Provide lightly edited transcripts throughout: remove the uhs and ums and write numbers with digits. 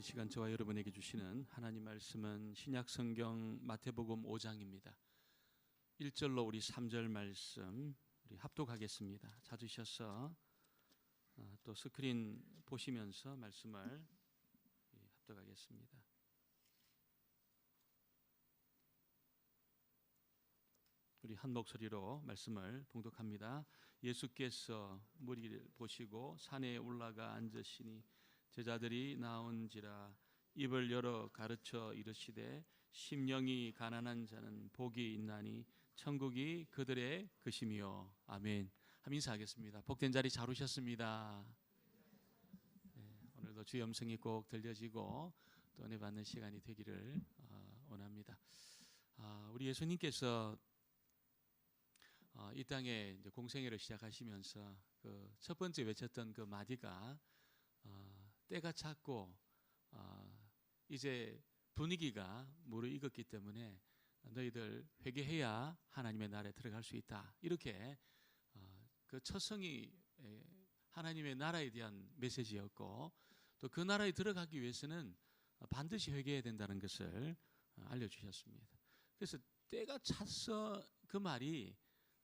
시간 저와 여러분에게 주시는 하나님 말씀은 신약성경 마태복음 5장입니다. 1절로 우리 3절 말씀 우리 합독하겠습니다. 찾으셔서 또 스크린 보시면서 말씀을 합독하겠습니다. 우리 한 목소리로 말씀을 봉독합니다. 예수께서 무리를 보시고 산에 올라가 앉으시니 제자들이 나온지라 입을 열어 가르쳐 이르시되 심령이 가난한 자는 복이 있나니 천국이 그들의 것이며. 아멘. 한번 인사하겠습니다. 복된 자리 잘 오셨습니다. 오늘도 주의 음성이 꼭 들려지고 또 은혜 받는 시간이 되기를 원합니다. 우리 예수님께서 이 땅에 이제 공생애를 시작하시면서 그 첫 번째 외쳤던 그 마디가 때가 찼고 이제 분위기가 무르익었기 때문에 너희들 회개해야 하나님의 나라에 들어갈 수 있다. 이렇게 그 첫성이 하나님의 나라에 대한 메시지였고 또 그 나라에 들어가기 위해서는 반드시 회개해야 된다는 것을 알려주셨습니다. 그래서 때가 찼어 그 말이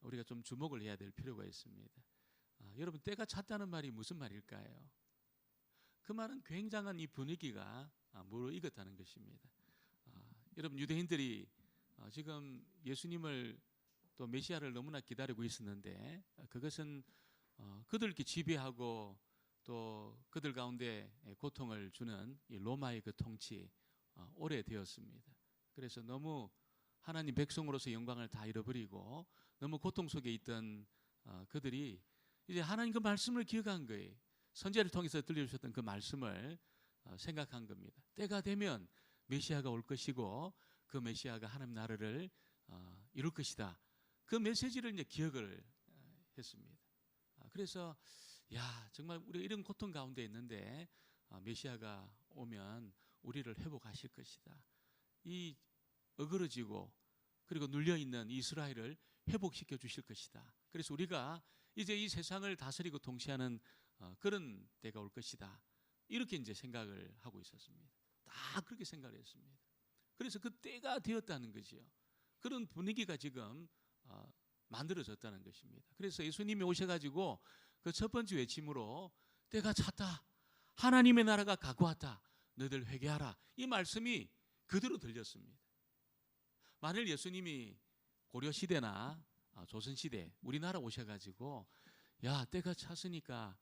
우리가 좀 주목을 해야 될 필요가 있습니다. 여러분, 때가 찼다는 말이 무슨 말일까요? 그 말은 굉장한 이 분위기가 무르익었다는 것입니다. 여러분, 유대인들이 지금 예수님을 또 메시아를 너무나 기다리고 있었는데 그것은 그들께 지배하고 또 그들 가운데 고통을 주는 이 로마의 그 통치 오래되었습니다. 그래서 너무 하나님 백성으로서 영광을 다 잃어버리고 너무 고통 속에 있던 그들이 이제 하나님 그 말씀을 기억한 거예요. 선지자를 통해서 들려주셨던 그 말씀을 생각한 겁니다. 때가 되면 메시아가 올 것이고 그 메시아가 하나님 나라를 이룰 것이다. 그 메시지를 이제 기억을 했습니다. 그래서 정말 우리가 이런 고통 가운데 있는데 메시아가 오면 우리를 회복하실 것이다. 이 어그러지고 그리고 눌려있는 이스라엘을 회복시켜 주실 것이다. 그래서 우리가 이제 이 세상을 다스리고 통치하는 그런 때가 올 것이다. 이렇게 이제 생각을 하고 있었습니다. 다 그렇게 생각을 했습니다. 그래서 그 때가 되었다는 거죠. 그런 분위기가 지금 만들어졌다는 것입니다. 그래서 예수님이 오셔가지고 그 첫 번째 외침으로 때가 찼다. 하나님의 나라가 가까웠다. 너희들 회개하라. 이 말씀이 그대로 들렸습니다. 만일 예수님이 고려시대나 조선시대 우리나라 오셔가지고 때가 찼으니까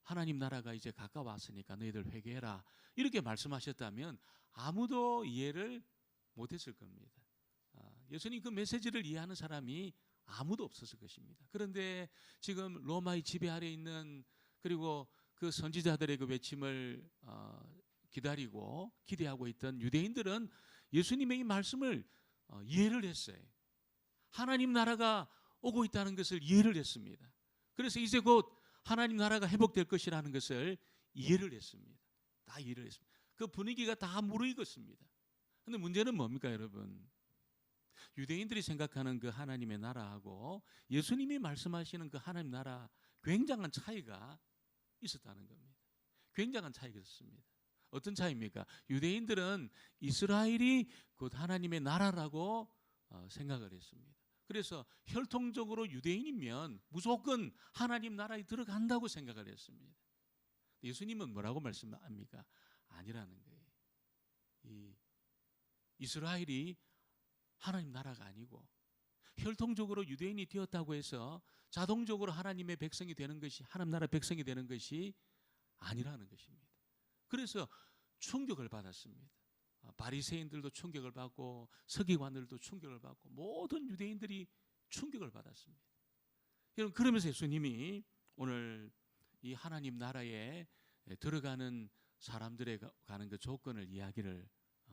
하나님 나라가 이제 가까웠으니까 너희들 회개해라 이렇게 말씀하셨다면 아무도 이해를 못했을 겁니다. 예수님 그 메시지를 이해하는 사람이 아무도 없었을 것입니다. 그런데 지금 로마의 지배 아래 있는 그리고 그 선지자들의 그 외침을 기다리고 기대하고 있던 유대인들은 예수님의 이 말씀을 이해를 했어요. 하나님 나라가 오고 있다는 것을 이해를 했습니다. 그래서 이제 곧 하나님 나라가 회복될 것이라는 것을 이해를 했습니다. 다 이해를 했습니다. 그 분위기가 다 무르익었습니다. 그런데 문제는 뭡니까, 여러분? 유대인들이 생각하는 그 하나님의 나라하고 예수님이 말씀하시는 그 하나님 나라 굉장한 차이가 있었다는 겁니다. 굉장한 차이가 있었습니다. 어떤 차이입니까? 유대인들은 이스라엘이 곧 하나님의 나라라고 생각을 했습니다. 그래서 혈통적으로 유대인이면 무조건 하나님 나라에 들어간다고 생각을 했습니다. 예수님은 뭐라고 말씀합니까? 아니라는 거예요. 이 이스라엘이 하나님 나라가 아니고 혈통적으로 유대인이 되었다고 해서 자동적으로 하나님의 백성이 되는 것이 하나님 나라 백성이 되는 것이 아니라는 것입니다. 그래서 충격을 받았습니다. 바리새인들도 충격을 받고 서기관들도 충격을 받고 모든 유대인들이 충격을 받았습니다. 여러분, 그러면서 예수님이 오늘 이 하나님 나라에 들어가는 사람들에 가는 그 조건을 이야기를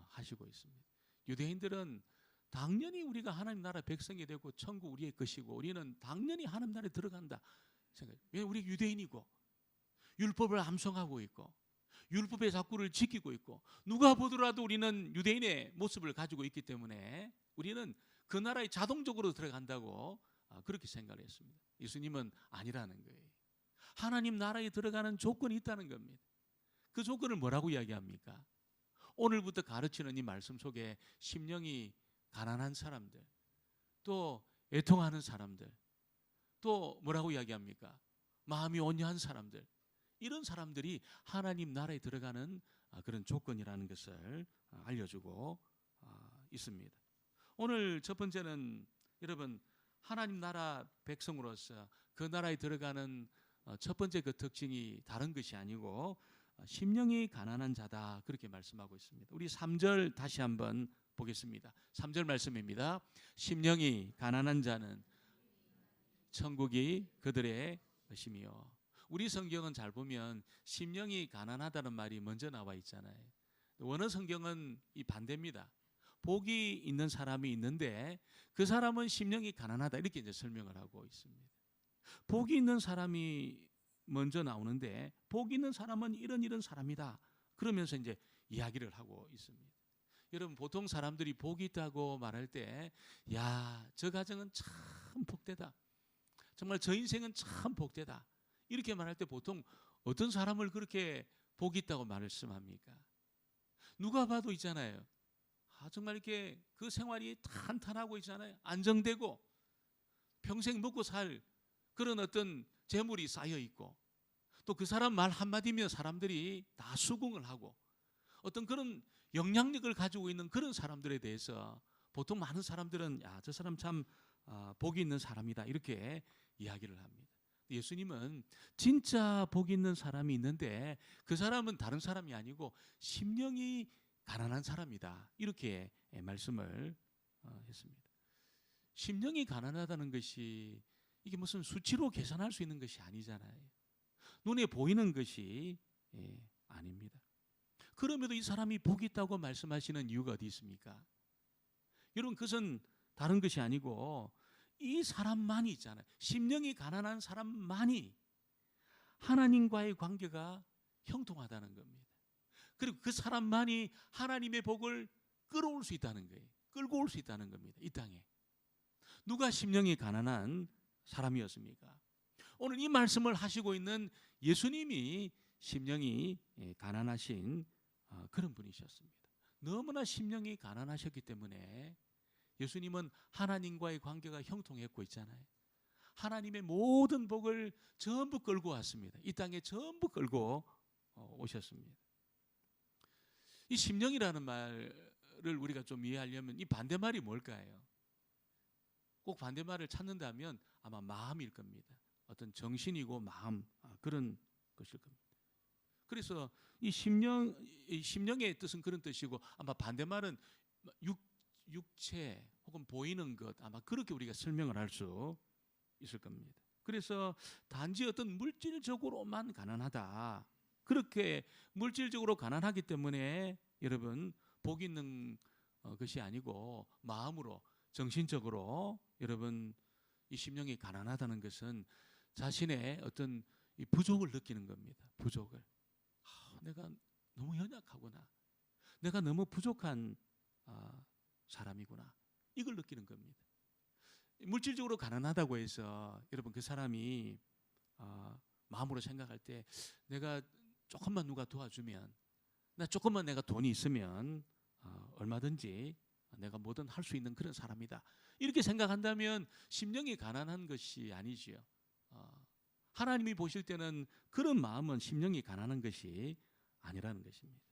하시고 있습니다. 유대인들은 당연히 우리가 하나님 나라 백성이 되고 천국 우리의 것이고 우리는 당연히 하나님 나라에 들어간다 생각. 왜냐하면 우리 유대인이고 율법을 암송하고 있고 율법의 삭구를 지키고 있고 누가 보더라도 우리는 유대인의 모습을 가지고 있기 때문에 우리는 그 나라에 자동적으로 들어간다고 그렇게 생각을 했습니다. 예수님은 아니라는 거예요. 하나님 나라에 들어가는 조건이 있다는 겁니다. 그 조건을 뭐라고 이야기합니까? 오늘부터 가르치는 이 말씀 속에 심령이 가난한 사람들, 또 애통하는 사람들, 또 뭐라고 이야기합니까? 마음이 온유한 사람들, 이런 사람들이 하나님 나라에 들어가는 그런 조건이라는 것을 알려주고 있습니다. 오늘 첫 번째는 여러분, 하나님 나라 백성으로서 그 나라에 들어가는 첫 번째 그 특징이 다른 것이 아니고 심령이 가난한 자다, 그렇게 말씀하고 있습니다. 우리 3절 다시 한번 보겠습니다. 3절 말씀입니다. 심령이 가난한 자는 천국이 그들의 것이며. 우리 성경은 잘 보면 심령이 가난하다는 말이 먼저 나와 있잖아요. 원어 성경은 이 반대입니다. 복이 있는 사람이 있는데 그 사람은 심령이 가난하다, 이렇게 이제 설명을 하고 있습니다. 복이 있는 사람이 먼저 나오는데 복이 있는 사람은 이런 사람이다, 그러면서 이제 이야기를 하고 있습니다. 여러분, 보통 사람들이 복이 있다고 말할 때, 야, 저 가정은 참 복되다, 정말 저 인생은 참 복되다, 이렇게 말할 때 보통 어떤 사람을 그렇게 복이 있다고 말씀합니까? 누가 봐도 있잖아요. 정말 이렇게 그 생활이 탄탄하고 있잖아요. 안정되고 평생 먹고 살 그런 어떤 재물이 쌓여 있고, 또 그 사람 말 한마디면 사람들이 다 수긍을 하고, 어떤 그런 영향력을 가지고 있는 그런 사람들에 대해서 보통 많은 사람들은, 야, 저 사람 참 복이 있는 사람이다, 이렇게 이야기를 합니다. 예수님은 진짜 복이 있는 사람이 있는데 그 사람은 다른 사람이 아니고 심령이 가난한 사람이다, 이렇게 말씀을 했습니다. 심령이 가난하다는 것이 이게 무슨 수치로 계산할 수 있는 것이 아니잖아요. 눈에 보이는 것이 아닙니다. 그럼에도 이 사람이 복이 있다고 말씀하시는 이유가 어디 있습니까? 여러분, 그것은 다른 것이 아니고 이 사람만이 있잖아요. 심령이 가난한 사람만이 하나님과의 관계가 형통하다는 겁니다. 그리고 그 사람만이 하나님의 복을 끌어올 수 있다는 거예요. 끌고 올 수 있다는 겁니다. 이 땅에. 누가 심령이 가난한 사람이었습니까? 오늘 이 말씀을 하시고 있는 예수님이 심령이 가난하신 그런 분이셨습니다. 너무나 심령이 가난하셨기 때문에 예수님은 하나님과의 관계가 형통했고 있잖아요. 하나님의 모든 복을 전부 끌고 왔습니다. 이 땅에 전부 끌고 오셨습니다. 이 심령이라는 말을 우리가 좀 이해하려면 이 반대말이 뭘까요? 꼭 반대말을 찾는다면 아마 마음일 겁니다. 어떤 정신이고 마음, 그런 것일 겁니다. 그래서 이 심령의 뜻은 그런 뜻이고, 아마 반대말은 육체 혹은 보이는 것, 아마 그렇게 우리가 설명을 할 수 있을 겁니다. 그래서 단지 어떤 물질적으로만 가난하다, 그렇게 물질적으로 가난하기 때문에 여러분 복이 있는 것이 아니고 마음으로, 정신적으로 여러분 이 심령이 가난하다는 것은 자신의 어떤 이 부족을 느끼는 겁니다. 부족을. 내가 너무 연약하구나, 내가 너무 부족한 사람이구나, 이걸 느끼는 겁니다. 물질적으로 가난하다고 해서 여러분 그 사람이 마음으로 생각할 때, 내가 조금만 누가 도와주면, 나 조금만 내가 돈이 있으면 얼마든지 내가 뭐든 할 수 있는 그런 사람이다, 이렇게 생각한다면 심령이 가난한 것이 아니지요. 하나님이 보실 때는 그런 마음은 심령이 가난한 것이 아니라는 것입니다.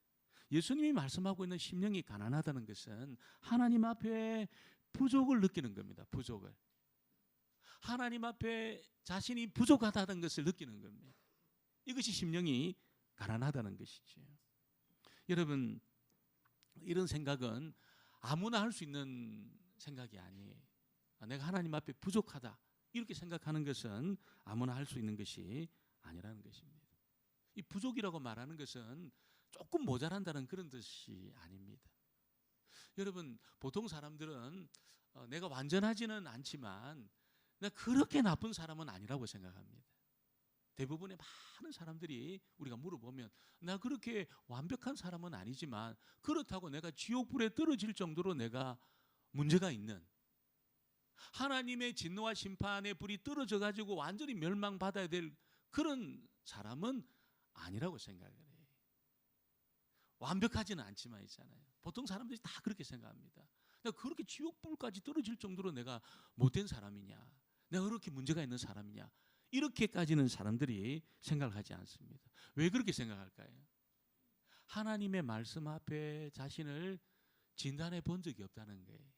예수님이 말씀하고 있는 심령이 가난하다는 것은 하나님 앞에 부족을 느끼는 겁니다. 부족을. 하나님 앞에 자신이 부족하다는 것을 느끼는 겁니다. 이것이 심령이 가난하다는 것이죠. 여러분, 이런 생각은 아무나 할 수 있는 생각이 아니에요. 내가 하나님 앞에 부족하다, 이렇게 생각하는 것은 아무나 할 수 있는 것이 아니라는 것입니다. 이 부족이라고 말하는 것은 조금 모자란다는 그런 뜻이 아닙니다. 여러분, 보통 사람들은 내가 완전하지는 않지만 내가 그렇게 나쁜 사람은 아니라고 생각합니다. 대부분의 많은 사람들이 우리가 물어보면, 나 그렇게 완벽한 사람은 아니지만 그렇다고 내가 지옥불에 떨어질 정도로 내가 문제가 있는, 하나님의 진노와 심판의 불이 떨어져 가지고 완전히 멸망받아야 될 그런 사람은 아니라고 생각을 해요. 완벽하지는 않지만 있잖아요. 보통 사람들이 다 그렇게 생각합니다. 내가 그렇게 지옥불까지 떨어질 정도로 내가 못된 사람이냐, 내가 그렇게 문제가 있는 사람이냐, 이렇게까지는 사람들이 생각하지 않습니다. 왜 그렇게 생각할까요? 하나님의 말씀 앞에 자신을 진단해 본 적이 없다는 거예요.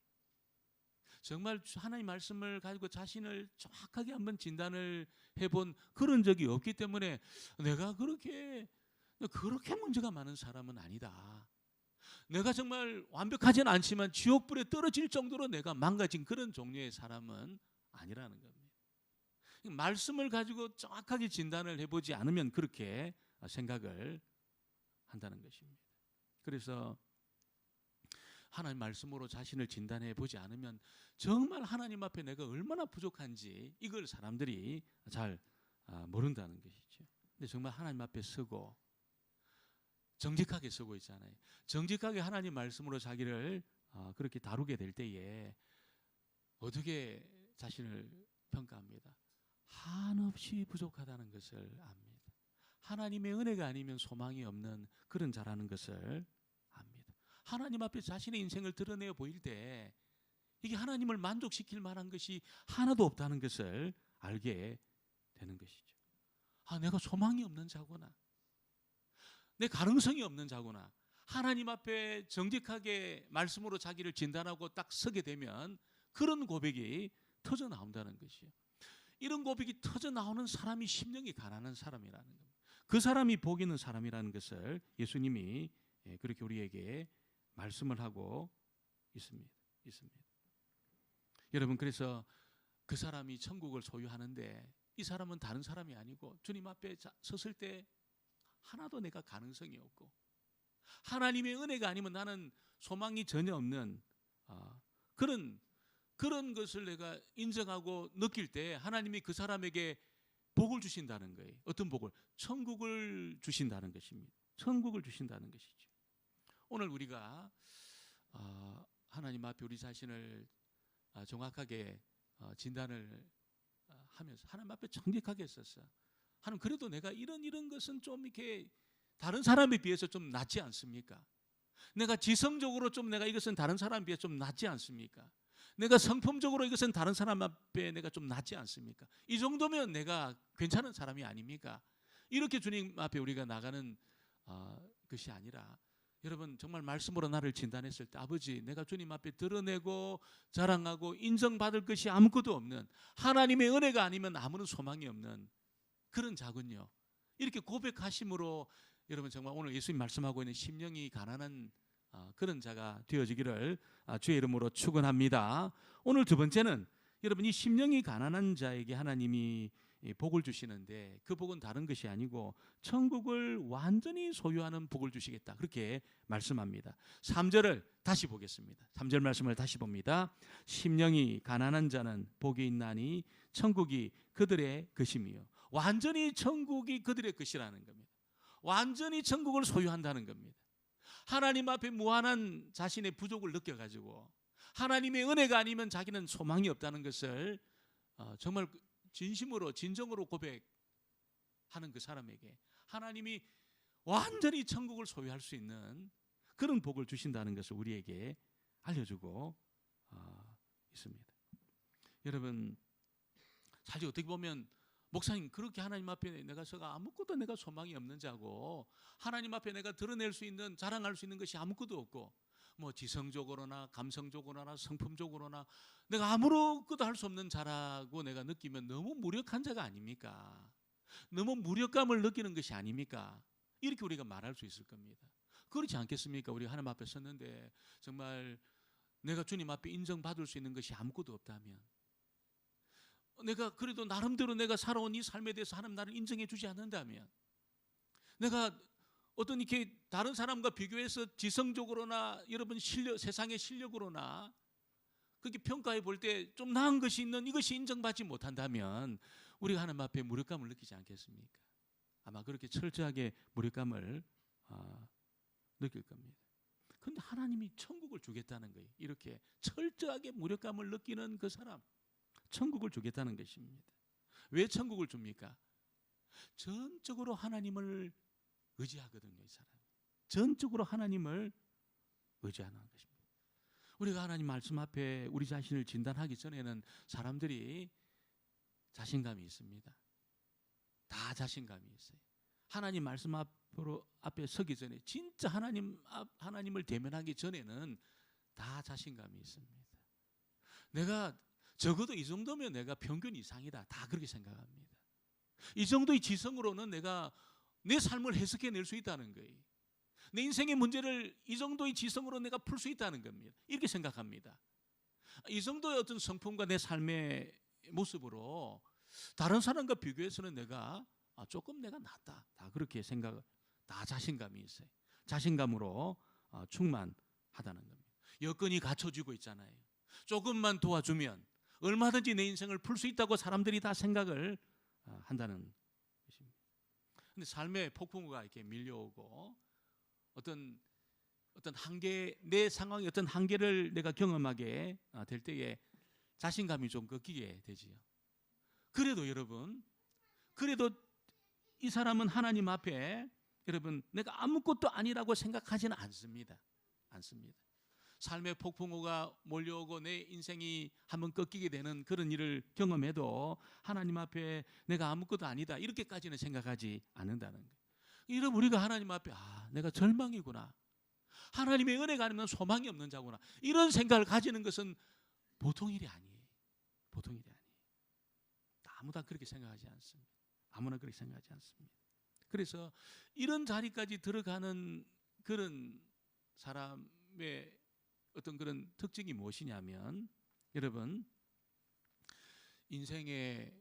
정말 하나님 말씀을 가지고 자신을 정확하게 한번 진단을 해본 그런 적이 없기 때문에 내가 그렇게 문제가 많은 사람은 아니다. 내가 정말 완벽하지는 않지만 지옥불에 떨어질 정도로 내가 망가진 그런 종류의 사람은 아니라는 겁니다. 말씀을 가지고 정확하게 진단을 해보지 않으면 그렇게 생각을 한다는 것입니다. 그래서 하나님 말씀으로 자신을 진단해 보지 않으면 정말 하나님 앞에 내가 얼마나 부족한지 이걸 사람들이 잘 모른다는 것이죠. 근데 정말 하나님 앞에 서고 정직하게 서고 있잖아요. 정직하게 하나님 말씀으로 자기를 그렇게 다루게 될 때에 어떻게 자신을 평가합니다. 한없이 부족하다는 것을 압니다. 하나님의 은혜가 아니면 소망이 없는 그런 자라는 것을 압니다. 하나님 앞에 자신의 인생을 드러내어 보일 때 이게 하나님을 만족시킬 만한 것이 하나도 없다는 것을 알게 되는 것이죠. 내가 소망이 없는 자구나, 내 가능성이 없는 자구나. 하나님 앞에 정직하게 말씀으로 자기를 진단하고 딱 서게 되면 그런 고백이 터져 나온다는 것이요. 이런 고백이 터져 나오는 사람이 심령이 가난한 사람이라는 겁니다. 그 사람이 복 있는 사람이라는 것을 예수님이 그렇게 우리에게 말씀을 하고 있습니다. 여러분, 그래서 그 사람이 천국을 소유하는데 이 사람은 다른 사람이 아니고 주님 앞에 섰을 때 하나도 내가 가능성이 없고 하나님의 은혜가 아니면 나는 소망이 전혀 없는 그런 것을 내가 인정하고 느낄 때 하나님이 그 사람에게 복을 주신다는 거예요. 어떤 복을? 천국을 주신다는 것입니다. 천국을 주신다는 것이죠. 오늘 우리가 하나님 앞에 우리 자신을 정확하게 진단을 하면서 하나님 앞에 정직하게 서서 하나님, 그래도 내가 이런 것은 좀 이렇게 다른 사람에 비해서 좀 낫지 않습니까? 내가 지성적으로 좀 내가 이것은 다른 사람에 비해 좀 낫지 않습니까? 내가 성품적으로 이것은 다른 사람 앞에 내가 좀 낫지 않습니까? 이 정도면 내가 괜찮은 사람이 아닙니까? 이렇게 주님 앞에 우리가 나가는 것이 아니라, 여러분 정말 말씀으로 나를 진단했을 때 아버지, 내가 주님 앞에 드러내고 자랑하고 인정받을 것이 아무것도 없는, 하나님의 은혜가 아니면 아무런 소망이 없는 그런 자군요, 이렇게 고백하심으로 여러분 정말 오늘 예수님 말씀하고 있는 심령이 가난한 그런 자가 되어지기를 주의 이름으로 축원합니다. 오늘 두 번째는 여러분, 이 심령이 가난한 자에게 하나님이 복을 주시는데 그 복은 다른 것이 아니고 천국을 완전히 소유하는 복을 주시겠다, 그렇게 말씀합니다. 3절을 다시 보겠습니다. 3절 말씀을 다시 봅니다. 심령이 가난한 자는 복이 있나니 천국이 그들의 것임이요. 완전히 천국이 그들의 것이라는 겁니다. 완전히 천국을 소유한다는 겁니다. 하나님 앞에 무한한 자신의 부족을 느껴가지고 하나님의 은혜가 아니면 자기는 소망이 없다는 것을 정말 진심으로 진정으로 고백하는 그 사람에게 하나님이 완전히 천국을 소유할 수 있는 그런 복을 주신다는 것을 우리에게 알려주고 있습니다. 여러분, 사실 어떻게 보면 목사님, 그렇게 하나님 앞에 내가 서가 아무것도 내가 소망이 없는 자고 하나님 앞에 내가 드러낼 수 있는, 자랑할 수 있는 것이 아무것도 없고 뭐 지성적으로나 감성적으로나 성품적으로나 내가 아무것도 할 수 없는 자라고 내가 느끼면 너무 무력한 자가 아닙니까? 너무 무력감을 느끼는 것이 아닙니까? 이렇게 우리가 말할 수 있을 겁니다. 그렇지 않겠습니까? 우리 하나님 앞에 섰는데 정말 내가 주님 앞에 인정받을 수 있는 것이 아무것도 없다면, 내가 그래도 나름대로 내가 살아온 이 삶에 대해서 하나님 나를 인정해 주지 않는다면, 내가 어떤 이렇게 다른 사람과 비교해서 지성적으로나 여러분 세상의 실력으로나 그렇게 평가해 볼 때 좀 나은 것이 있는 이것이 인정받지 못한다면 우리가 하나님 앞에 무력감을 느끼지 않겠습니까? 아마 그렇게 철저하게 무력감을 느낄 겁니다. 그런데 하나님이 천국을 주겠다는 거예요. 이렇게 철저하게 무력감을 느끼는 그 사람, 천국을 주겠다는 것입니다. 왜 천국을 줍니까? 전적으로 하나님을 의지하거든요, 이 사람. 전적으로 하나님을 의지하는 것입니다. 우리가 하나님 말씀 앞에 우리 자신을 진단하기 전에는 사람들이 자신감이 있습니다. 다 자신감이 있어요. 하나님 말씀 앞에 서기 전에, 진짜 하나님을 대면하기 전에는 다 자신감이 있습니다. 내가 적어도 이 정도면 내가 평균 이상이다, 다 그렇게 생각합니다. 이 정도의 지성으로는 내가 내 삶을 해석해낼 수 있다는 거예요. 내 인생의 문제를 이 정도의 지성으로 내가 풀 수 있다는 겁니다. 이렇게 생각합니다. 이 정도의 어떤 성품과 내 삶의 모습으로 다른 사람과 비교해서는 내가 조금 내가 낫다, 다 그렇게 다 자신감이 있어요. 자신감으로 충만하다는 겁니다. 여건이 갖춰지고 있잖아요. 조금만 도와주면 얼마든지 내 인생을 풀 수 있다고 사람들이 다 생각을 한다는 것입니다. 근데 삶의 폭풍우가 이렇게 밀려오고 어떤 한계, 내 상황의 어떤 한계를 내가 경험하게 될 때에 자신감이 좀 꺾이게 되지요. 그래도 여러분, 그래도 이 사람은 하나님 앞에 여러분 내가 아무것도 아니라고 생각하지는 않습니다. 삶의 폭풍우가 몰려오고 내 인생이 한번 꺾이게 되는 그런 일을 경험해도 하나님 앞에 내가 아무것도 아니다, 이렇게까지는 생각하지 않는다는 거예요. 여러분, 우리가 하나님 앞에 내가 절망이구나, 하나님의 은혜가 아니면 소망이 없는 자구나, 이런 생각을 가지는 것은 보통 일이 아니에요. 보통 일이 아니에요. 아무나 그렇게 생각하지 않습니다. 아무나 그렇게 생각하지 않습니다. 그래서 이런 자리까지 들어가는 그런 사람의 어떤 그런 특징이 무엇이냐면, 여러분, 인생의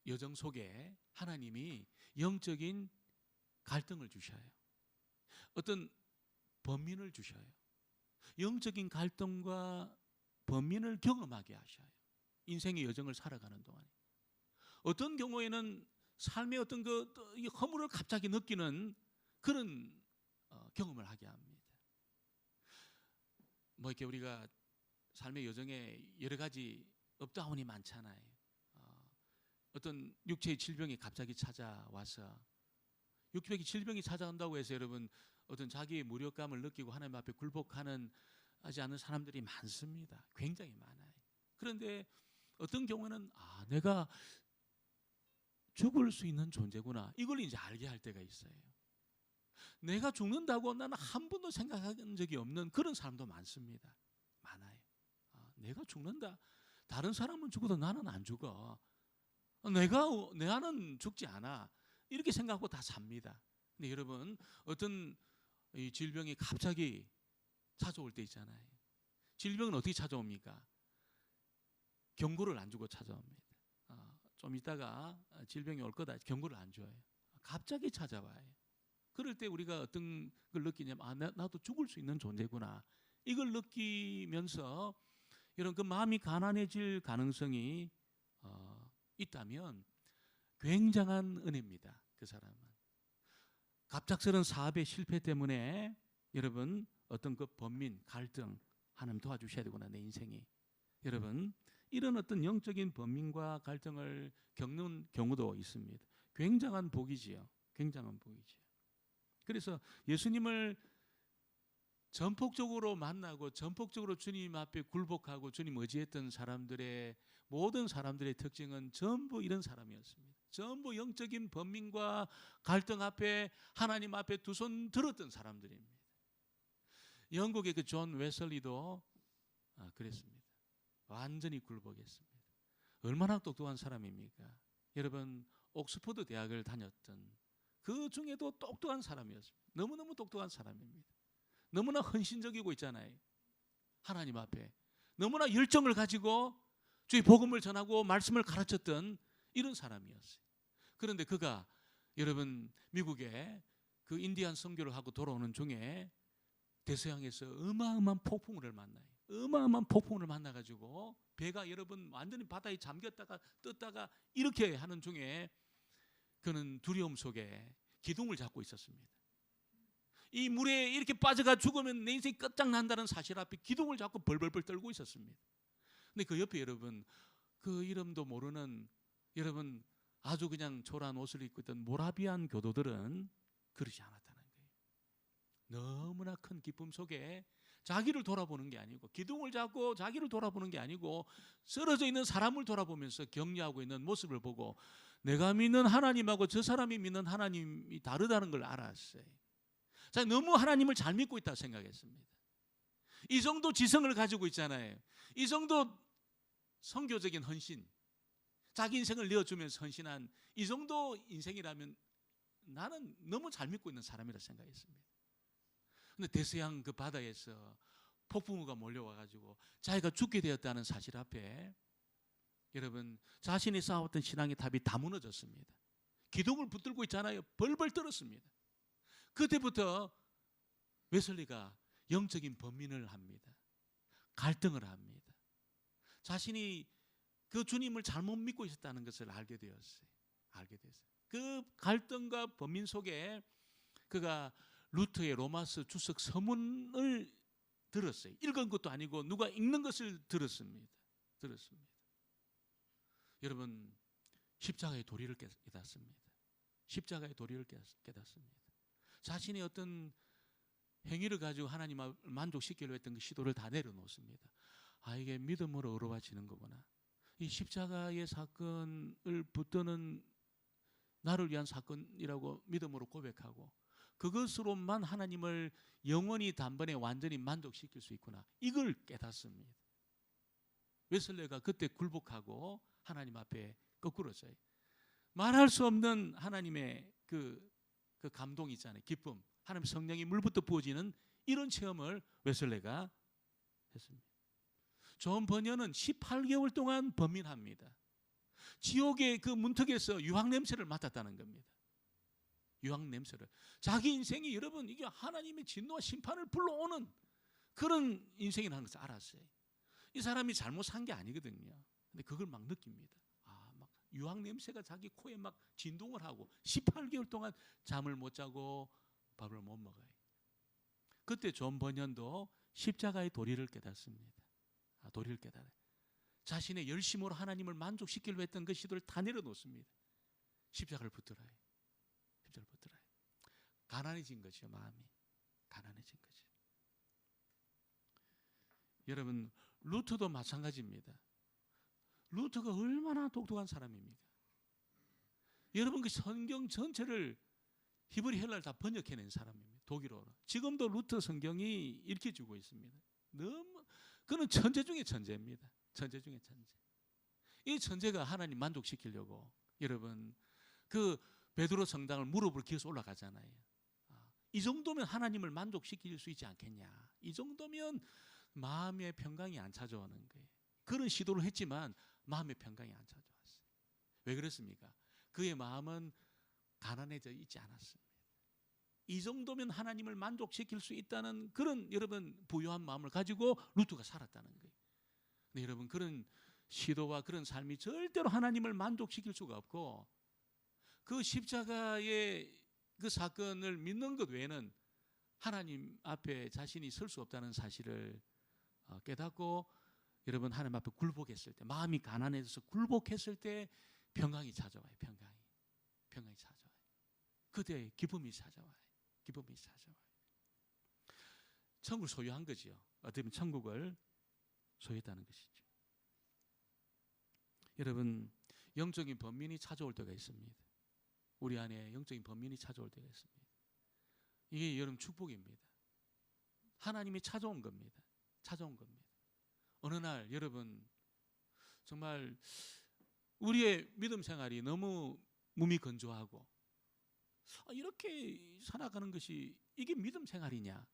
여정 속에 하나님이 영적인 갈등을 주셔요. 어떤 번민을 주셔요. 영적인 갈등과 번민을 경험하게 하셔요. 인생의 여정을 살아가는 동안에. 어떤 경우에는 삶의 어떤 그 허물을 갑자기 느끼는 그런 경험을 하게 합니다. 뭐 이렇게 우리가 삶의 여정에 여러 가지 업다운이 많잖아요. 어떤 육체의 질병이 갑자기 찾아와서, 육체의 질병이 찾아온다고 해서 여러분 어떤 자기의 무력감을 느끼고 하나님 앞에 굴복하는 하지 않는 사람들이 많습니다. 굉장히 많아요. 그런데 어떤 경우에는 내가 죽을 수 있는 존재구나, 이걸 이제 알게 할 때가 있어요. 내가 죽는다고 나는 한 번도 생각한 적이 없는 그런 사람도 많습니다. 많아요. 내가 죽는다, 다른 사람은 죽어도 나는 안 죽어, 나는 죽지 않아, 이렇게 생각하고 다 삽니다. 근데 여러분, 어떤 이 질병이 갑자기 찾아올 때 있잖아요. 질병은 어떻게 찾아옵니까? 경고를 안 주고 찾아옵니다. 좀 있다가 질병이 올 거다, 경고를 안 줘요. 갑자기 찾아와요. 그럴 때 우리가 어떤 걸 느끼냐면 나도 죽을 수 있는 존재구나, 이걸 느끼면서 이런 그 마음이 가난해질 가능성이 있다면 굉장한 은혜입니다. 그 사람은 갑작스러운 사업의 실패 때문에 여러분 어떤 그 번민, 갈등, 하나님 도와주셔야 되구나, 내 인생이. 여러분, 이런 어떤 영적인 번민과 갈등을 겪는 경우도 있습니다. 굉장한 복이지요. 굉장한 복이지요. 그래서 예수님을 전폭적으로 만나고 전폭적으로 주님 앞에 굴복하고 주님 의지했던 사람들의 모든 사람들의 특징은 전부 이런 사람이었습니다. 전부 영적인 번민과 갈등 앞에 하나님 앞에 두 손 들었던 사람들입니다. 영국의 그 존 웨슬리도 그랬습니다. 완전히 굴복했습니다. 얼마나 똑똑한 사람입니까? 여러분, 옥스퍼드 대학을 다녔던 그 중에도 똑똑한 사람이었습니다. 너무너무 똑똑한 사람입니다. 너무나 헌신적이고 있잖아요. 하나님 앞에 너무나 열정을 가지고 주의 복음을 전하고 말씀을 가르쳤던 이런 사람이었어요. 그런데 그가 여러분 미국에 그 인디안 선교를 하고 돌아오는 중에 대서양에서 어마어마한 폭풍우를 만나요. 어마어마한 폭풍우를 만나가지고 배가 여러분 완전히 바다에 잠겼다가 떴다가 이렇게 하는 중에 그는 두려움 속에 기둥을 잡고 있었습니다. 이 물에 이렇게 빠져가 죽으면 내 인생이 끝장난다는 사실 앞에 기둥을 잡고 벌벌벌 떨고 있었습니다. 근데 그 옆에 여러분 그 이름도 모르는 여러분 아주 그냥 초라한 옷을 입고 있던 모라비안 교도들은 그러지 않았다는 거예요. 너무나 큰 기쁨 속에 자기를 돌아보는 게 아니고, 기둥을 잡고 자기를 돌아보는 게 아니고, 쓰러져 있는 사람을 돌아보면서 격려하고 있는 모습을 보고 내가 믿는 하나님하고 저 사람이 믿는 하나님이 다르다는 걸 알았어요. 자, 너무 하나님을 잘 믿고 있다고 생각했습니다. 이 정도 지성을 가지고 있잖아요. 이 정도 선교적인 헌신, 자기 인생을 내어주면서 헌신한 이 정도 인생이라면 나는 너무 잘 믿고 있는 사람이라 생각했습니다. 근데 대서양 그 바다에서 폭풍우가 몰려와가지고 자기가 죽게 되었다는 사실 앞에 여러분, 자신이 쌓아왔던 신앙의 탑이 다 무너졌습니다. 기둥을 붙들고 있잖아요. 벌벌 떨었습니다. 그때부터 웨슬리가 영적인 범민을 합니다. 갈등을 합니다. 자신이 그 주님을 잘못 믿고 있었다는 것을 알게 되었어요. 그 갈등과 범민 속에 그가 루터의 로마서 주석 서문을 들었어요. 읽은 것도 아니고 누가 읽는 것을 들었습니다. 여러분, 십자가의 도리를 깨닫습니다. 십자가의 도리를 깨닫습니다. 자신의 어떤 행위를 가지고 하나님을 만족시키려고 했던 그 시도를 다 내려놓습니다. 아, 이게 믿음으로 어루러지는 거구나. 이 십자가의 사건을 붙드는 나를 위한 사건이라고 믿음으로 고백하고 그것으로만 하나님을 영원히 단번에 완전히 만족시킬 수 있구나. 이걸 깨닫습니다. 웨슬레가 그때 굴복하고 하나님 앞에 거꾸로 서요. 말할 수 없는 하나님의 그 감동이 있잖아요. 기쁨. 하나님 성령이 물부터 부어지는 이런 체험을 웨슬레가 했습니다. 존 버녀는 18개월 동안 범민합니다. 지옥의 그 문턱에서 유황 냄새를 맡았다는 겁니다. 유황 냄새를. 자기 인생이 여러분 이게 하나님의 진노와 심판을 불러오는 그런 인생이라는 것을 알았어요. 이 사람이 잘못 산 게 아니거든요. 근데 그걸 막 느낍니다. 아, 막 유황 냄새가 자기 코에 막 진동을 하고 18개월 동안 잠을 못 자고 밥을 못 먹어요. 그때 존 버년도 십자가의 도리를 깨닫습니다. 도리를 깨달아요. 자신의 열심으로 하나님을 만족시키려고 했던 그 시도를 다 내려놓습니다. 십자가를 붙들어요. 가난해진 거죠. 마음이 가난해진 거죠. 여러분, 루터도 마찬가지입니다. 루터가 얼마나 독특한 사람입니까? 여러분, 그 성경 전체를 히브리 헬라를 다 번역해낸 사람입니다. 독일어로. 지금도 루터 성경이 읽혀주고 있습니다. 너무 그는 천재 중에 천재입니다. 천재 중에 천재. 이 천재가 하나님 만족시키려고 여러분 그 베드로 성당을 무릎을 기어서 올라가잖아요. 이 정도면 하나님을 만족시킬 수 있지 않겠냐. 이 정도면 마음의 평강이 안 찾아오는 거예요. 그런 시도를 했지만 마음의 평강이 안 찾아왔어요. 왜 그렇습니까? 그의 마음은 가난해져 있지 않았습니다. 이 정도면 하나님을 만족시킬 수 있다는 그런 여러분 부유한 마음을 가지고 루터가 살았다는 거예요. 근데 여러분 그런 시도와 그런 삶이 절대로 하나님을 만족시킬 수가 없고 그 십자가의 그 사건을 믿는 것 외에는 하나님 앞에 자신이 설 수 없다는 사실을 깨닫고 여러분 하나님 앞에 굴복했을 때 마음이 가난해져서 굴복했을 때 평강이 찾아와요. 평강이 찾아와요. 그때 기쁨이 찾아와요. 천국을 소유한 거죠. 어떻게 보면 천국을 소유했다는 것이죠. 여러분 영적인 범민이 찾아올 때가 있습니다. 우리 안에 영적인 범민이 찾아올 때가 있습니다. 이게 여러분 축복입니다. 하나님이 찾아온 겁니다. 어느 날 여러분 정말 우리의 믿음 생활이 너무 몸이 건조하고 이렇게 살아가는 것이 이게 믿음 생활이냐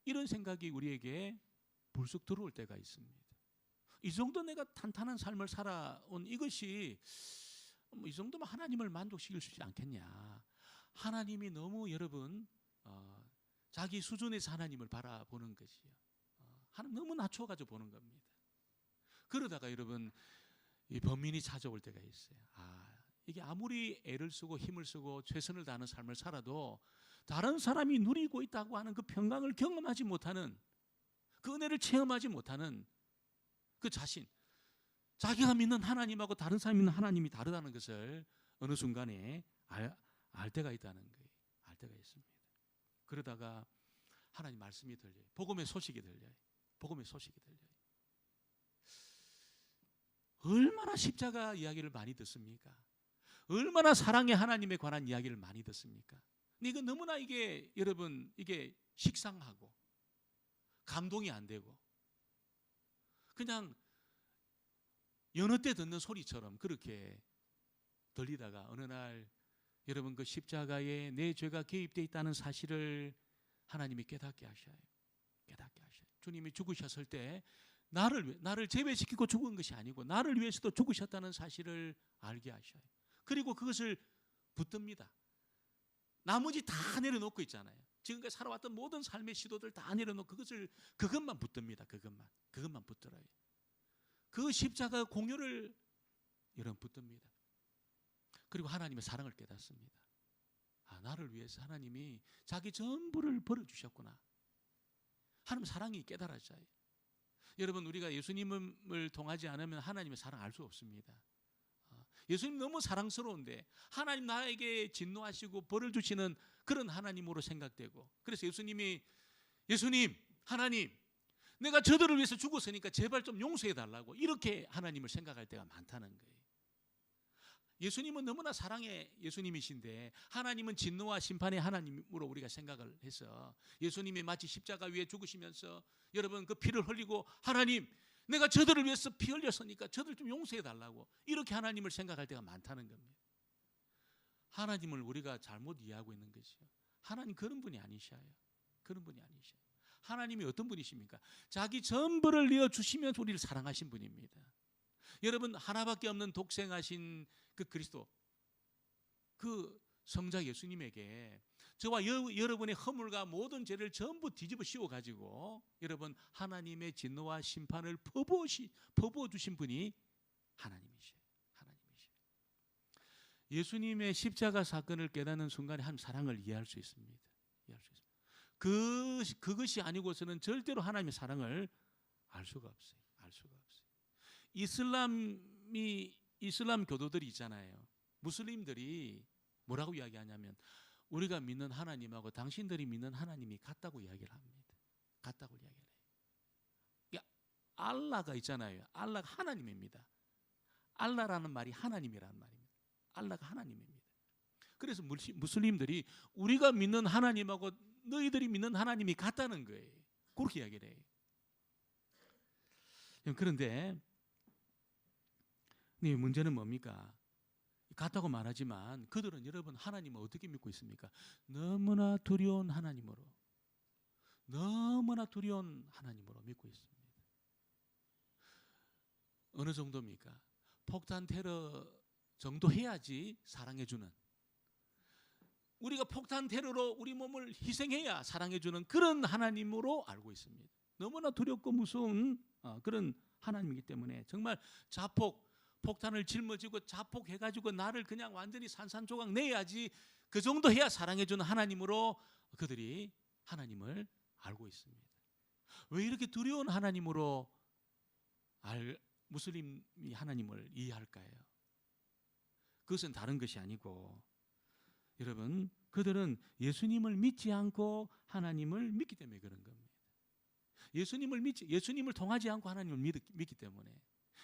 이런 생각이 우리에게 불쑥 들어올 때가 있습니다. 이 정도 내가 탄탄한 삶을 살아온 이것이 이 정도면 하나님을 만족시킬 수 있지 않겠냐. 하나님이 너무 여러분 자기 수준에서 하나님을 바라보는 것이요. 하나님 너무 낮춰가지고 보는 겁니다. 그러다가 여러분 이 범민이 찾아올 때가 있어요. 이게 아무리 애를 쓰고 힘을 쓰고 최선을 다하는 삶을 살아도 다른 사람이 누리고 있다고 하는 그 평강을 경험하지 못하는 그 은혜를 체험하지 못하는 그 자신, 자기가 믿는 하나님하고 다른 사람이 믿는 하나님이 다르다는 것을 어느 순간에 알 때가 있다는 거예요. 알 때가 있습니다. 그러다가 하나님 말씀이 들려요. 복음의 소식이 들려요. 복음의 소식이 들려요. 얼마나 십자가 이야기를 많이 듣습니까? 얼마나 사랑의 하나님에 관한 이야기를 많이 듣습니까? 근데 이거 너무나 이게 여러분 이게 식상하고 감동이 안 되고 그냥 여느 때 듣는 소리처럼 그렇게 들리다가 어느 날 여러분 그 십자가에 내 죄가 개입되어 있다는 사실을 하나님이 깨닫게 하셔요. 깨닫게 하셔요. 주님이 죽으셨을 때 나를 제외시키고 죽은 것이 아니고 나를 위해서도 죽으셨다는 사실을 알게 하셔요. 그리고 그것을 붙듭니다. 나머지 다 내려놓고 있잖아요. 지금까지 살아왔던 모든 삶의 시도들 다 내려놓고 그것만 붙듭니다. 그것만 붙들어요. 그 십자가 공효를 여러분 붙듭니다. 그리고 하나님의 사랑을 깨닫습니다. 아, 나를 위해서 하나님이 자기 전부를 버려주셨구나. 하나님 사랑이 깨달아져요. 여러분 우리가 예수님을 통하지 않으면 하나님의 사랑 알 수 없습니다. 예수님 너무 사랑스러운데 하나님 나에게 진노하시고 벌을 주시는 그런 하나님으로 생각되고 그래서 예수님 하나님 내가 저들을 위해서 죽었으니까 제발 좀 용서해 달라고 이렇게 하나님을 생각할 때가 많다는 거예요. 예수님은 너무나 사랑의 예수님이신데 하나님은 진노와 심판의 하나님으로 우리가 생각을 해서 예수님이 마치 십자가 위에 죽으시면서 여러분 그 피를 흘리고 하나님 내가 저들을 위해서 피 흘렸으니까 저들 좀 용서해 달라고 이렇게 하나님을 생각할 때가 많다는 겁니다. 하나님을 우리가 잘못 이해하고 있는 것이요. 하나님 그런 분이 아니셔요. 그런 분이 아니셔요. 하나님이 어떤 분이십니까? 자기 전부를 내어주시면서 우리를 사랑하신 분입니다. 여러분 하나밖에 없는 독생하신 그 그리스도 그 성자 예수님에게 저와 여러분의 허물과 모든 죄를 전부 뒤집어 씌워가지고 여러분 하나님의 진노와 심판을 퍼부어 주신 분이 하나님이셔요. 하나님이셔요. 예수님의 십자가 사건을 깨닫는 순간에 한 사랑을 이해할 수 있습니다. 이해할 수 있습니다. 그것이 아니고서는 절대로 하나님의 사랑을 알 수가 없어요. 알 수가 없어요. 이슬람 교도들이 있잖아요. 무슬림들이 뭐라고 이야기하냐면 우리가 믿는 하나님하고 당신들이 믿는 하나님이 같다고 이야기를 합니다. 같다고 이야기를 해요. 알라가 있잖아요. 알라가 하나님입니다. 알라라는 말이 하나님이라는 말입니다. 알라가 하나님입니다. 그래서 무슬림들이 우리가 믿는 하나님하고 너희들이 믿는 하나님이 같다는 거예요. 그렇게 이야기를 해요. 그런데 문제는 뭡니까? 같다고 말하지만 그들은 여러분 하나님을 어떻게 믿고 있습니까? 너무나 두려운 하나님으로 믿고 있습니다. 어느 정도입니까? 폭탄 테러 정도 해야지 사랑해주는, 우리가 폭탄 테러로 우리 몸을 희생해야 사랑해주는 그런 하나님으로 알고 있습니다. 너무나 두렵고 무서운 그런 하나님이기 때문에 정말 폭탄을 짊어지고 자폭해가지고 나를 그냥 완전히 산산조각 내야지 그 정도 해야 사랑해주는 하나님으로 그들이 하나님을 알고 있습니다. 왜 이렇게 두려운 하나님으로 무슬림이 하나님을 이해할까요? 그것은 다른 것이 아니고 여러분 그들은 예수님을 믿지 않고 하나님을 믿기 때문에 그런 겁니다. 예수님을 통하지 않고 하나님을 믿기 때문에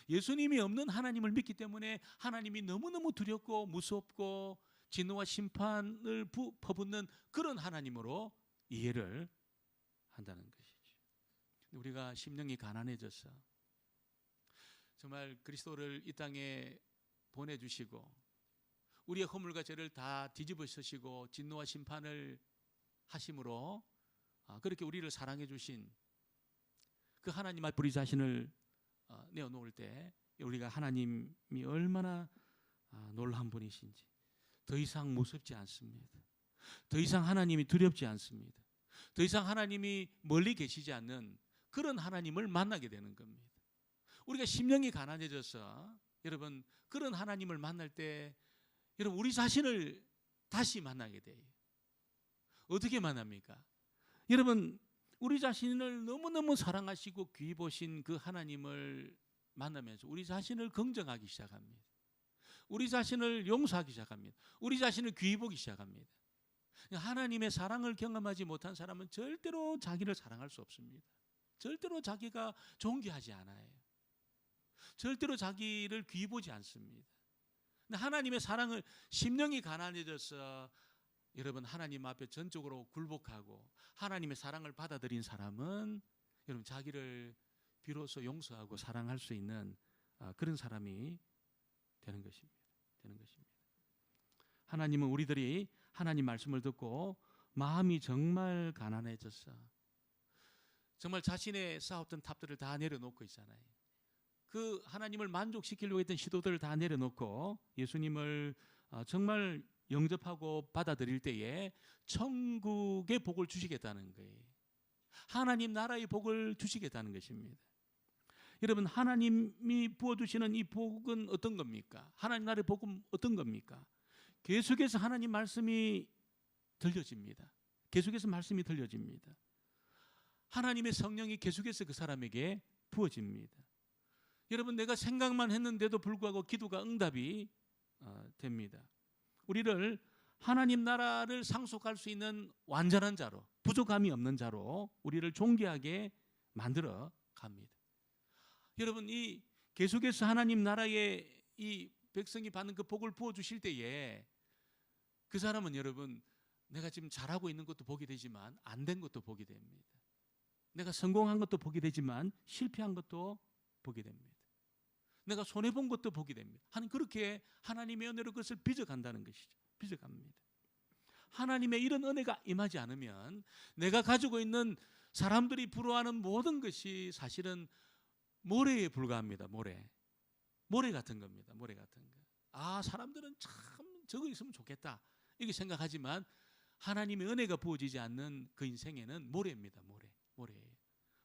예수님이 없는 하나님을 믿기 때문에 하나님이 너무너무 두렵고 무섭고 진노와 심판을 퍼붓는 그런 하나님으로 이해를 한다는 것이죠. 우리가 심령이 가난해져서 정말 그리스도를 이 땅에 보내주시고 우리의 허물과 죄를 다 뒤집어 쓰시고 진노와 심판을 하심으로 그렇게 우리를 사랑해 주신 그 하나님 앞에 우리 자신을 내어놓을 때 우리가 하나님이 얼마나 놀라운 분이신지 더 이상 무섭지 않습니다. 더 이상 하나님이 두렵지 않습니다. 더 이상 하나님이 멀리 계시지 않는 그런 하나님을 만나게 되는 겁니다. 우리가 심령이 가난해져서 여러분 그런 하나님을 만날 때 여러분 우리 자신을 다시 만나게 돼요. 어떻게 만납니까? 여러분 우리 자신을 너무너무 사랑하시고 귀히 보신 그 하나님을 만나면서 우리 자신을 긍정하기 시작합니다. 우리 자신을 용서하기 시작합니다. 우리 자신을 귀히 보기 시작합니다. 하나님의 사랑을 경험하지 못한 사람은 절대로 자기를 사랑할 수 없습니다. 절대로 자기가 존귀하지 않아요. 절대로 자기를 귀히 보지 않습니다. 근데 하나님의 사랑을, 심령이 가난해져서 여러분 하나님 앞에 전적으로 굴복하고 하나님의 사랑을 받아들인 사람은 여러분 자기를 비로소 용서하고 사랑할 수 있는 그런 사람이 되는 것입니다. 하나님은 우리들이 하나님 말씀을 듣고 마음이 정말 가난해져서 정말 자신의 쌓았던 탑들을 다 내려놓고 있잖아요. 그 하나님을 만족시키려고 했던 시도들을 다 내려놓고 예수님을 정말 영접하고 받아들일 때에 천국의 복을 주시겠다는 거예요. 하나님 나라의 복을 주시겠다는 것입니다. 여러분, 하나님이 부어주시는 이 복은 어떤 겁니까? 하나님 나라의 복은 어떤 겁니까? 계속해서 하나님 말씀이 들려집니다. 계속해서 말씀이 들려집니다. 하나님의 성령이 계속해서 그 사람에게 부어집니다. 여러분, 내가 생각만 했는데도 불구하고 기도가 응답이 됩니다. 우리를 하나님 나라를 상속할 수 있는 완전한 자로, 부족함이 없는 자로 우리를 존귀하게 만들어 갑니다. 여러분, 이 계속해서 하나님 나라의 이 백성이 받는 그 복을 부어주실 때에 그 사람은 여러분, 내가 지금 잘하고 있는 것도 보게 되지만 안 된 것도 보게 됩니다. 내가 성공한 것도 보게 되지만 실패한 것도 보게 됩니다. 내가 손해본 것도 보게 됩니다. 그렇게 하나님의 은혜로 그것을 빚어간다는 것이죠. 빚어갑니다. 하나님의 이런 은혜가 임하지 않으면 내가 가지고 있는 사람들이 부러워하는 모든 것이 사실은 모래에 불과합니다. 모래 같은 겁니다. 모래 같은 거. 사람들은 참 저거 있으면 좋겠다 이렇게 생각하지만 하나님의 은혜가 부어지지 않는 그 인생에는 모래입니다. 모래예요.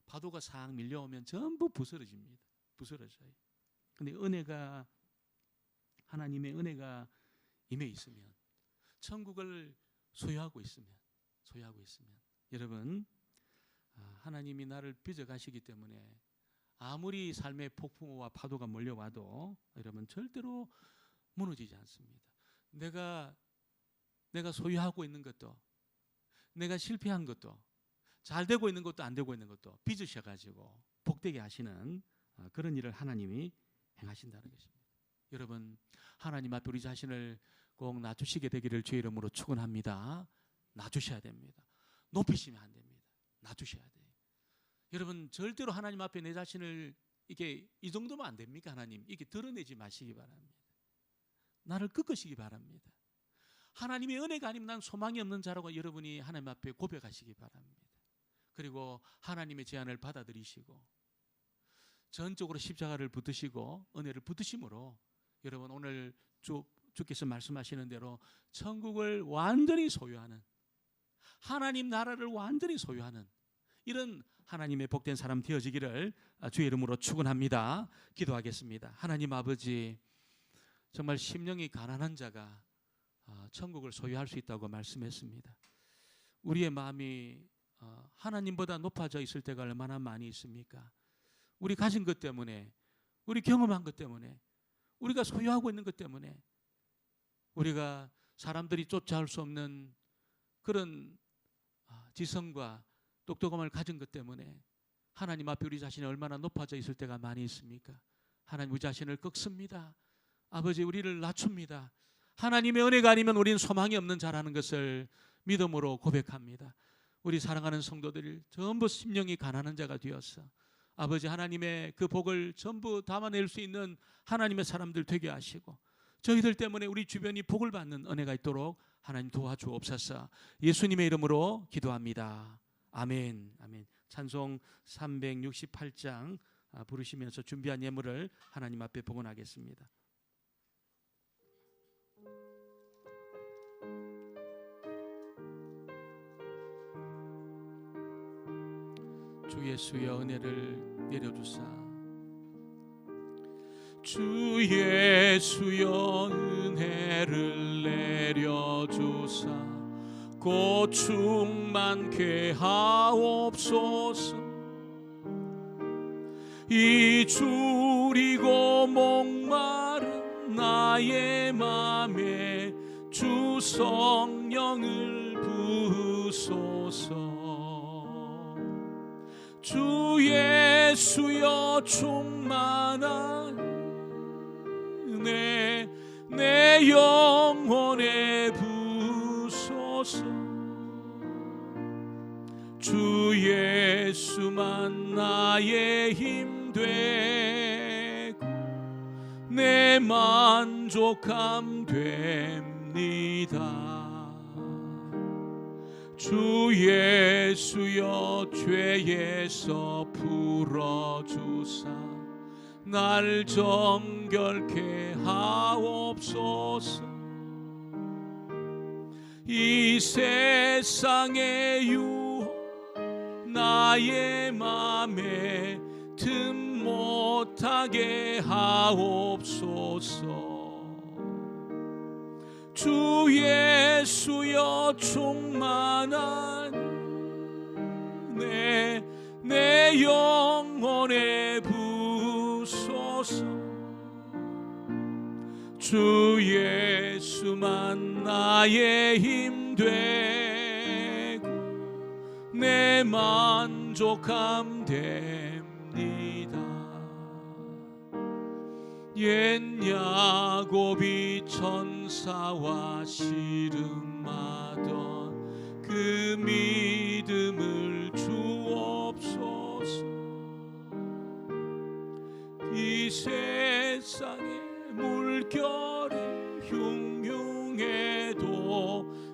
파도가 싹 밀려오면 전부 부스러집니다. 부스러져요. 근데 하나님의 은혜가 임해 있으면, 천국을 소유하고 있으면 여러분, 하나님이 나를 빚어가시기 때문에 아무리 삶의 폭풍우와 파도가 몰려와도 여러분 절대로 무너지지 않습니다. 내가 소유하고 있는 것도, 내가 실패한 것도, 잘 되고 있는 것도 안 되고 있는 것도 빚으셔가지고 복되게 하시는 그런 일을 하나님이 행하신다는 것입니다. 여러분, 하나님 앞에 우리 자신을 꼭 낮추시게 되기를 주의 이름으로 축원합니다. 낮추셔야 됩니다. 높이시면 안 됩니다. 낮추셔야 돼요. 여러분, 절대로 하나님 앞에 내 자신을 이게 이 정도면 안 됩니까? 하나님, 이게 드러내지 마시기 바랍니다. 나를 꺾으시기 바랍니다. 하나님의 은혜가 아니면 난 소망이 없는 자라고 여러분이 하나님 앞에 고백하시기 바랍니다. 그리고 하나님의 제안을 받아들이시고 전적으로 십자가를 붙드시고 은혜를 붙드심으로 여러분, 오늘 주께서 말씀하시는 대로 천국을 완전히 소유하는, 하나님 나라를 완전히 소유하는 이런 하나님의 복된 사람 되어지기를 주의 이름으로 축원합니다. 기도하겠습니다. 하나님 아버지, 정말 심령이 가난한 자가 천국을 소유할 수 있다고 말씀했습니다. 우리의 마음이 하나님보다 높아져 있을 때가 얼마나 많이 있습니까? 우리 가진 것 때문에, 우리 경험한 것 때문에, 우리가 소유하고 있는 것 때문에, 우리가 사람들이 쫓아올 수 없는 그런 지성과 똑똑함을 가진 것 때문에 하나님 앞에 우리 자신이 얼마나 높아져 있을 때가 많이 있습니까? 하나님, 우리 자신을 꺾습니다. 아버지, 우리를 낮춥니다. 하나님의 은혜가 아니면 우리는 소망이 없는 자라는 것을 믿음으로 고백합니다. 우리 사랑하는 성도들 전부 심령이 가난한 자가 되어서 아버지, 하나님의 그 복을 전부 담아낼 수 있는 하나님의 사람들 되게 하시고 저희들 때문에 우리 주변이 복을 받는 은혜가 있도록 하나님 도와주옵소서. 예수님의 이름으로 기도합니다. 아멘. 아멘. 찬송 368장 부르시면서 준비한 예물을 하나님 앞에 봉헌하겠습니다. 주 예수여 은혜를 내려주사, 주 예수여 은혜를 내려주사 곧 충만케 하옵소서. 이 줄이고 목마른 나의 맘에 주 성 성령을 부으소서. 주 예수여 충만한 은혜 내 영혼에 부으소서. 주 예수만 나의 힘 되고 내 만족함 됩니다. 주 예수여 죄에서 풀어주사 날 정결케 하옵소서. 이 세상의 유혹 나의 맘에 틈 못하게 하옵소서. 주 예수여 충만한 내 영혼에 부으소서. 주 예수만 나의 힘 되고 내 만족함 됩니다. 옛 야곱이 천사와 씨름하던 그 믿음을 주옵소서. 이 세상의 물결이 흉흉해도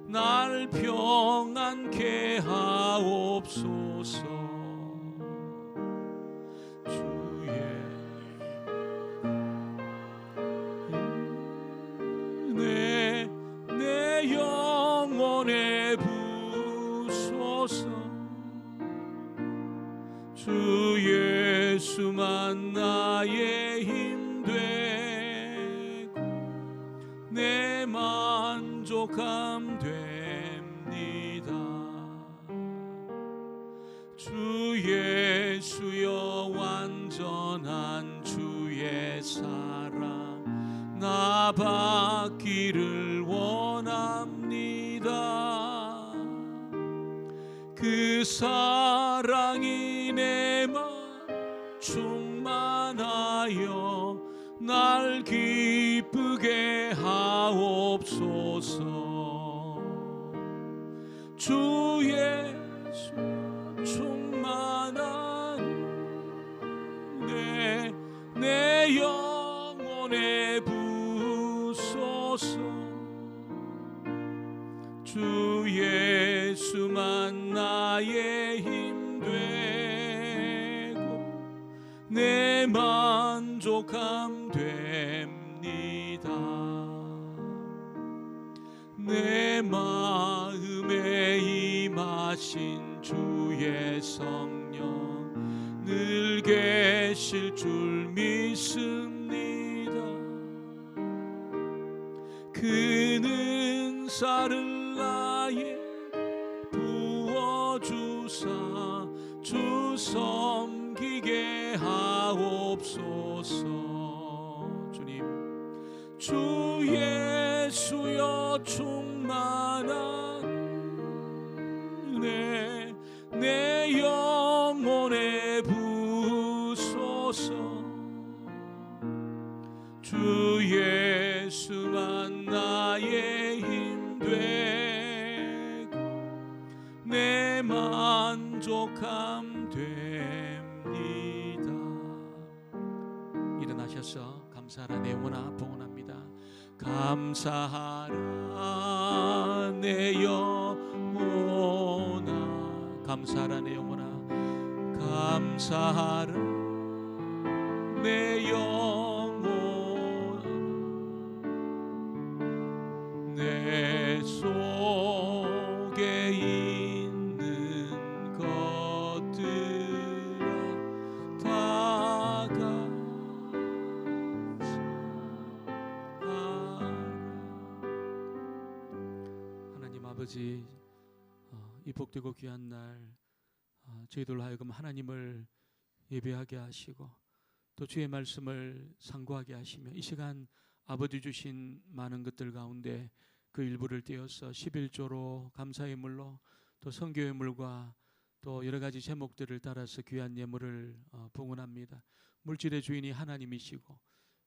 날 평안케 하옵소서. 내 영혼에 부으소서. 주 예수만 나의 힘 되고 내 만족함 됩니다. 주 예수여 완전한 주의 사랑 나 받기를 원합니다. 그 사랑이 내 맘 충만하여 날 기쁘게 하옵소서. 주 예수 충만한 내 영혼에 부으소서. 주 예수만 나의 힘 되고 내 만족함 됩니다. 내 마음에 임하신 주의 성령 늘 계실 줄 믿습니다. 그는 은사를 나에게 부어주사 주 섬기게 하옵소서. 주님, 주 예수여 충만한 내 영혼에 부으소서. 주 예수만 나의 힘 되고 내 만족함 됩니다. 일어나셔서 감사하라 내 영혼아 봉헌합니다. 감사하라 내 영혼아, 감사하라 내 영혼아, 감사하라 내 영혼아, 내 속에 있는 것들아 다 감사하라. 하나님 아버지, 이 복되고 귀한 날 저희들로 하여금 하나님을 예배하게 하시고 또 주의 말씀을 상고하게 하시며 이 시간 아버지 주신 많은 것들 가운데 그 일부를 떼어서 11조로 감사의 물로 또 선교의 물과 또 여러 가지 제목들을 따라서 귀한 예물을 봉헌합니다. 물질의 주인이 하나님이시고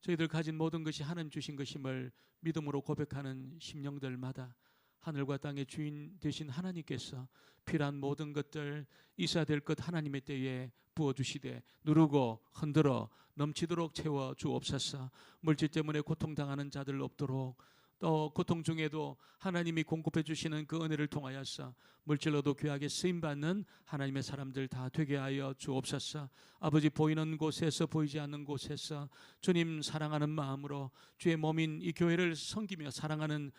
저희들 가진 모든 것이 하나님 주신 것임을 믿음으로 고백하는 심령들마다 하늘과 땅의 주인 되신 하나님께서 필요한 모든 것들 있어야 될 것 하나님의 때에 부어주시되 누르고 흔들어 넘치도록 채워 주옵소서. 물질 때문에 고통당하는 자들 없도록 또 고통 중에도 하나님이 공급해 주시는 그 은혜를 통하여서 물질로도 귀하게 쓰임받는 하나님의 사람들 다 되게 하여 주옵소서. 아버지, 보이는 곳에서 보이지 않는 곳에서 주님 사랑하는 마음으로 주의 몸인 이 교회를 섬기며 사랑하는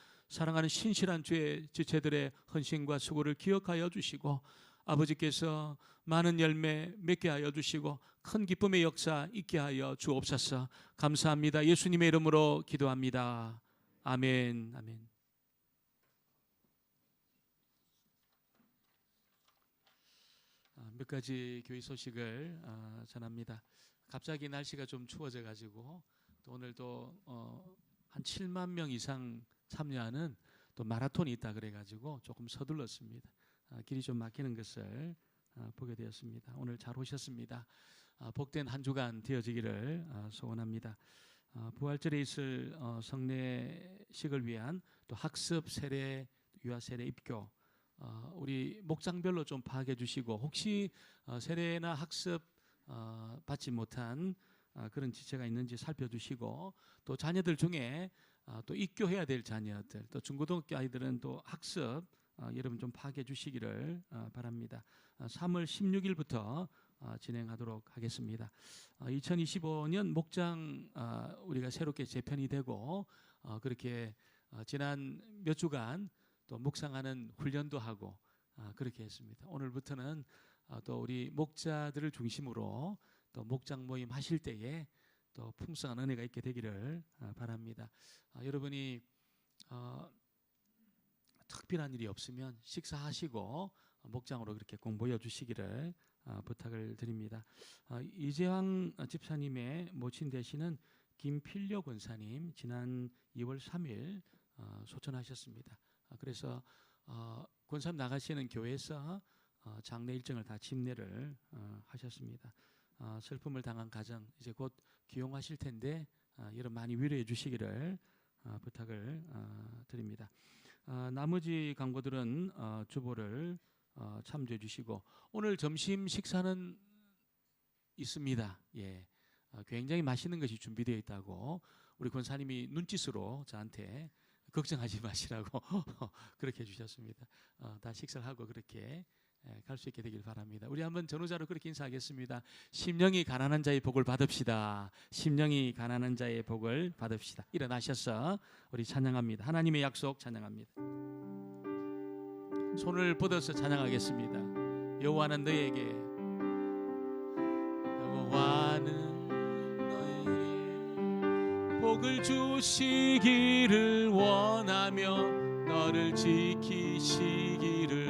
신실한 주의 지체들의 헌신과 수고를 기억하여 주시고 아버지께서 많은 열매 맺게 하여 주시고 큰 기쁨의 역사 있게 하여 주옵소서. 감사합니다. 예수님의 이름으로 기도합니다. 아멘. 아멘. 몇 가지 교회 소식을 전합니다. 갑자기 날씨가 좀 추워져 가지고 또 오늘도 한 7만 명 이상 참여하는 또 마라톤이 있다 그래 가지고 조금 서둘렀습니다. 길이 좀 막히는 것을 보게 되었습니다. 오늘 잘 오셨습니다. 복된 한 주간 되어지기를 소원합니다. 부활절에 있을 성례식을 위한 또 학습, 세례, 유아 세례, 입교 우리 목장별로 좀 파악해 주시고 혹시 세례나 학습 받지 못한 그런 지체가 있는지 살펴주시고 또 자녀들 중에 또 입교해야 될 자녀들 또 중고등학교 아이들은 또 학습 여러분 좀 파악해 주시기를 바랍니다. 3월 16일부터 진행하도록 하겠습니다. 2025년 목장 우리가 새롭게 재편이 되고 그렇게 지난 몇 주간 또 묵상하는 훈련도 하고 그렇게 했습니다. 오늘부터는 또 우리 목자들을 중심으로 또 목장 모임 하실 때에 또 풍성한 은혜가 있게 되기를 바랍니다. 여러분이 특별한 일이 없으면 식사하시고 목장으로 그렇게 꼭 모여주시기를 부탁을 드립니다. 이재황 집사님의 모친 되시는 김필려 권사님 지난 2월 3일 소천하셨습니다. 그래서 권사님 나가시는 교회에서 장례 일정을 다 집례를 하셨습니다. 슬픔을 당한 가정 이제 곧 귀용하실 텐데 여러분 많이 위로해 주시기를 부탁을 드립니다. 나머지 강고들은 주보를 참조해 주시고 오늘 점심 식사는 있습니다. 예, 굉장히 맛있는 것이 준비되어 있다고 우리 권사님이 눈짓으로 저한테 걱정하지 마시라고 그렇게 해주셨습니다. 다 식사하고 그렇게 갈 수 있게 되길 바랍니다. 우리 한번 전후자로 그렇게 인사하겠습니다. 심령이 가난한 자의 복을 받읍시다. 심령이 가난한 자의 복을 받읍시다. 일어나셔서 우리 찬양합니다. 하나님의 약속 찬양합니다. 손을 뻗어서 찬양하겠습니다. 여호와는 너에게 복을 주시기를 원하며 너를 지키시기를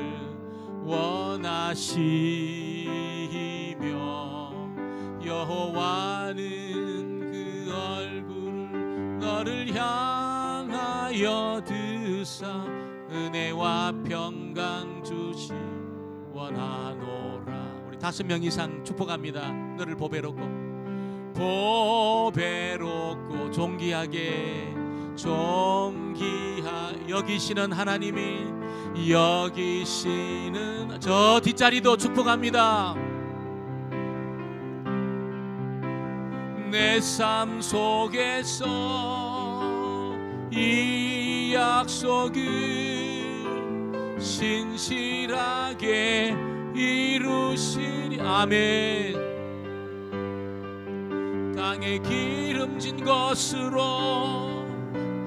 원하시며 여호와는 그 얼굴을 너를 향하여 드사 은혜와 평강 주시 원하노라. 우리 5명 이상 축복합니다. 너를 보배롭고 존귀하게 여기시는 하나님이 여기시는 저 뒷자리도 축복합니다. 내 삶 속에서 이 약속을 신실하게 이루시리. 아멘. 땅에 기름진 것으로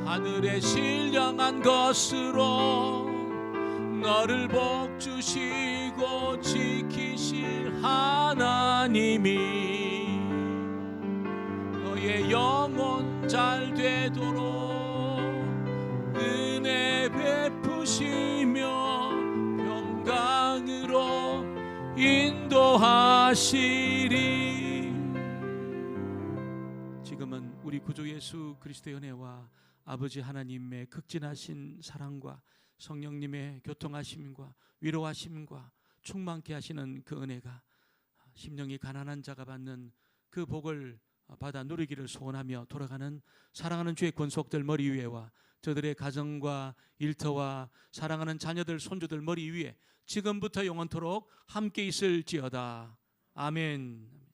하늘에 신령한 것으로 너를 복주시고 지키실 하나님이 너의 영혼 잘 되도록 은혜 베푸시며 평강으로 인도하시리. 지금은 우리 구주 예수 그리스도의 은혜와 아버지 하나님의 극진하신 사랑과 성령님의 교통하심과 위로하심과 충만케 하시는 그 은혜가 심령이 가난한 자가 받는 그 복을 받아 누리기를 소원하며 돌아가는 사랑하는 주의 권속들 머리 위에와 저들의 가정과 일터와 사랑하는 자녀들 손주들 머리 위에 지금부터 영원토록 함께 있을지어다. 아멘.